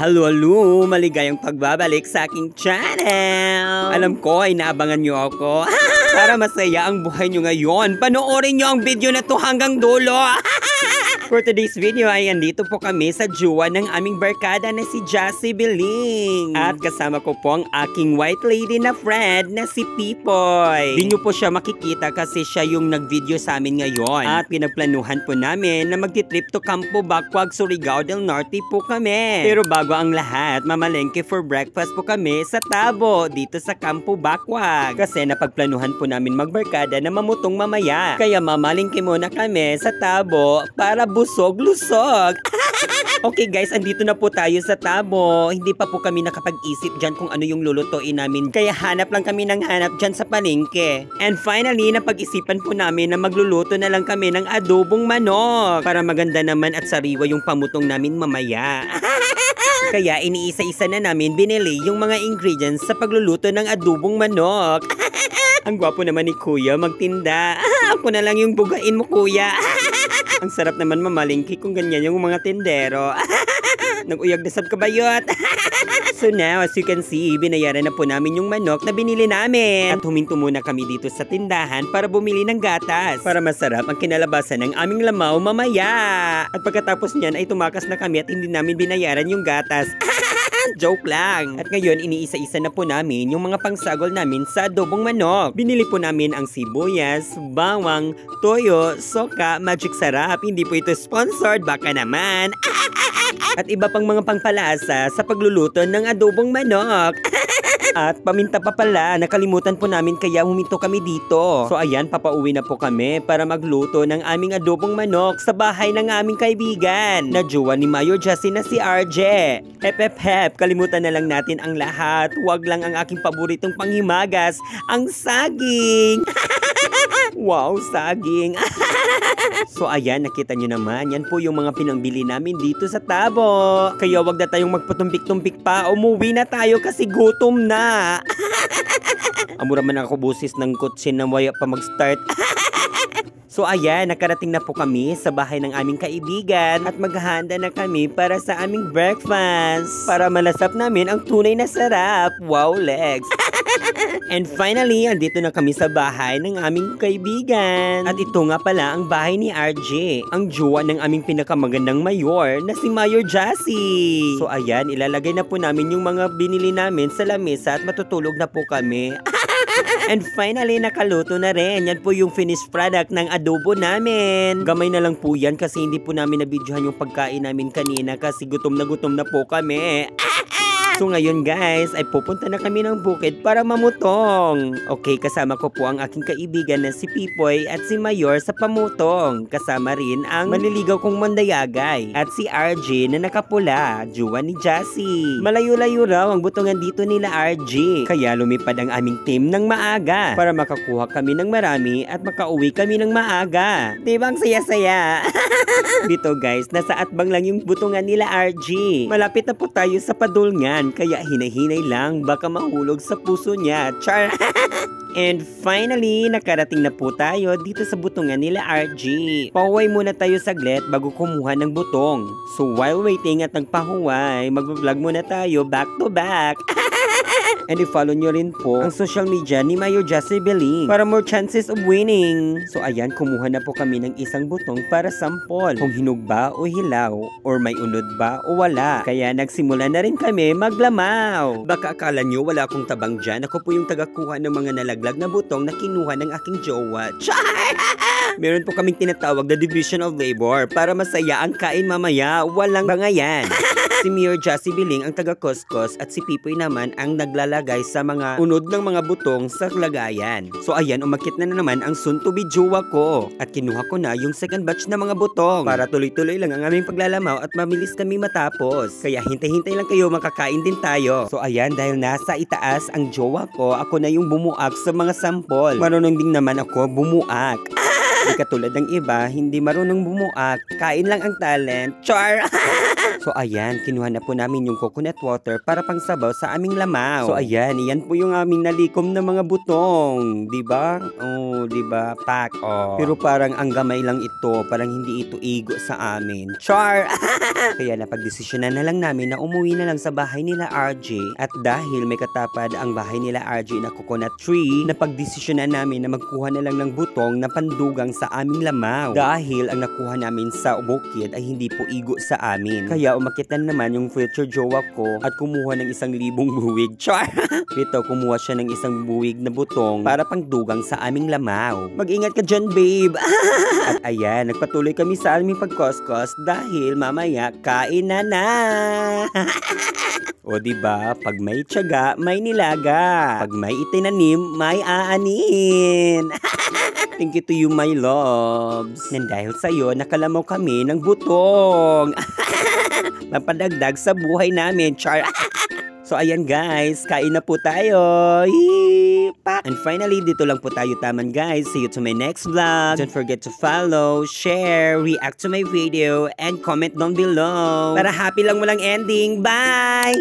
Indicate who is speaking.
Speaker 1: Hello, maligayang pagbabalik sa aking channel. Alam ko ay naabangan nyo ako. Para masaya ang buhay nyo ngayon, panoorin nyo ang video na to hanggang dulo. For today's video ay andito po kami sa jowa ng aming barkada na si Jassy Biling. At kasama ko po ang aking white lady na friend na si Pipoy. Di nyo po siya makikita kasi siya yung nag-video sa amin ngayon. At pinagplanuhan po namin na magti-trip to Campo Bacuag, Surigao del Norte po kami. Pero bago ang lahat, mamalengke for breakfast po kami sa Tabo dito sa Campo Bacuag. Kasi napagplanuhan po namin magbarkada na mamutong mamaya. Kaya mamalengke muna kami sa Tabo para busog-lusog. Okay guys, andito na po tayo sa Tabo. Hindi pa po kami nakapag-isip dyan kung ano yung lulutuin namin. Kaya hanap lang kami ng hanap dyan sa palengke. And finally, napag-isipan po namin na magluluto na lang kami ng adobong manok. Para maganda naman at sariwa yung pamutong namin mamaya. Kaya iniisa-isa na namin binili yung mga ingredients sa pagluluto ng adobong manok. Ang gwapo naman ni Kuya magtinda. Ako na lang yung bugain mo, Kuya. Ang sarap naman mamalingki kung ganyan yung mga tindero. Nag-uyag na sab kabayot. So now, as you can see, binayaran na po namin yung manok na binili namin. At huminto muna kami dito sa tindahan para bumili ng gatas. Para masarap ang kinalabasan ng aming lamaw mamaya. At pagkatapos niyan ay tumakas na kami at hindi namin binayaran yung gatas. Joke lang. At ngayon, iniisa-isa na po namin yung mga pangsagol namin sa adobong manok. Binili po namin ang sibuyas, bawang, toyo, soka, magic sarap. Hindi po ito sponsored, baka naman. At iba pang mga pangpalasa sa pagluluto ng adobong manok. At paminta pa pala, nakalimutan po namin kaya huminto kami dito. So ayan, papauwi na po kami para magluto ng aming adobong manok sa bahay ng aming kaibigan na jowa ni Mayor Jassy na si RJ. Hep, kalimutan na lang natin ang lahat. Huwag lang ang aking paboritong panghimagas, ang saging. Wow, saging. So ayan, nakita nyo naman, yan po yung mga pinangbili namin dito sa Tabo. Kaya wag na tayong magpatumpik-tumpik pa, umuwi na tayo kasi gutom na. Amura man ako busis ng kutsin na waya pa mag-start. So ayan, nakarating na po kami sa bahay ng aming kaibigan at maghahanda na kami para sa aming breakfast. Para malasap namin ang tunay na sarap. Wow, legs! And finally, andito na kami sa bahay ng aming kaibigan. At ito nga pala ang bahay ni RJ, ang jowa ng aming pinakamagandang mayor na si Mayor Jassy. So ayan, ilalagay na po namin yung mga binili namin sa lamesa at matutulog na po kami. And finally, nakaluto na rin. Yan po yung finished product ng adobo namin. Gamay na lang po yan kasi hindi po namin nabidyohan yung pagkain namin kanina kasi gutom na po kami. So ngayon guys, ay pupunta na kami ng bukid para mamutong. Okay, kasama ko po ang aking kaibigan na si Pipoy at si Mayor sa pamutong. Kasama rin ang manliligaw kong mandayagay at si RJ na nakapula, jowa ni Jassy. Malayo-layo raw ang butungan dito nila RJ. Kaya lumipad ang aming team ng maaga para makakuha kami ng marami at makauwi kami ng maaga. Diba ang saya-saya? Dito guys, nasa atbang lang yung butungan nila RJ. Malapit na po tayo sa padulngan. Kaya hinay-hinay lang, baka mahulog sa puso niya. Char! And finally, nakarating na po tayo dito sa butungan nila RJ. Pahuway muna tayo saglit bago kumuha ng butong. So while waiting at nagpahuway, mag-vlog muna tayo back to back. And i-follow nyo rin po ang social media ni Mayor Jassy Biling para more chances of winning. So ayan, kumuha na po kami ng isang butong para sample kung hinog ba o hilaw or may unod ba o wala. Kaya nagsimula na rin kami maglamaw. Baka akala nyo wala akong tabang dyan. Ako po yung tagakuha ng mga nalaglag na butong na kinuha ng aking jowa. Char! Meron po kaming tinatawag na division of labor para masaya ang kain mamaya. Walang bangayan. Si Mayor Jassy Biling ang taga-kuskus at si Pipoy naman ang naglalagay sa mga unod ng mga butong sa lagayan. So ayan, umakit na naman ang soon-to-be jowa ko. At kinuha ko na yung second batch na mga butong para tuloy-tuloy lang ang aming paglalamaw at mabilis kami matapos. Kaya hintay-hintay lang kayo, makakain din tayo. So ayan, dahil nasa itaas ang jowa ko, ako na yung bumuak sa mga sample. Marunong din naman ako bumuak. Di katulad ng iba, hindi marunong bumuak. Kain lang ang talent. Char! So ayan, kinuha na po namin yung coconut water para pangsabaw sa aming lamaw. So ayan, iyan po yung aming nalikom na mga butong. Diba? Oh, diba? Pak. Oh. Pero parang ang gamay lang ito. Parang hindi ito igo sa amin. Char! Kaya napagdesisyonan na lang namin na umuwi na lang sa bahay nila RJ. At dahil may katapad ang bahay nila RJ na coconut tree, napagdesisyonan namin na magkuha na lang ng butong na pandugang sa aming lamaw. Dahil ang nakuha namin sa bukid ay hindi po igo sa amin. Kaya umakyat na naman yung future jowa ko at kumuha ng 1,000 buwig. Char! Dito, kumuha siya ng 1 buwig na butong para pangdugang sa aming lamaw. Mag-ingat ka dyan, babe! At ayan, nagpatuloy kami sa aming pagkoskos dahil mamaya kain na! O diba, pag may tiyaga, may nilaga. Pag may itinanim, may aanin. Thank you to you, my loves. Nang dahil sa'yo, nakalamaw kami ng butong. Mapadagdag sa buhay namin, char. So ayan guys, kain na po tayo. Pak! And finally, dito lang po tayo taman guys. See you to my next vlog. Don't forget to follow, share, react to my video, and comment down below. Para happy lang walang ending. Bye!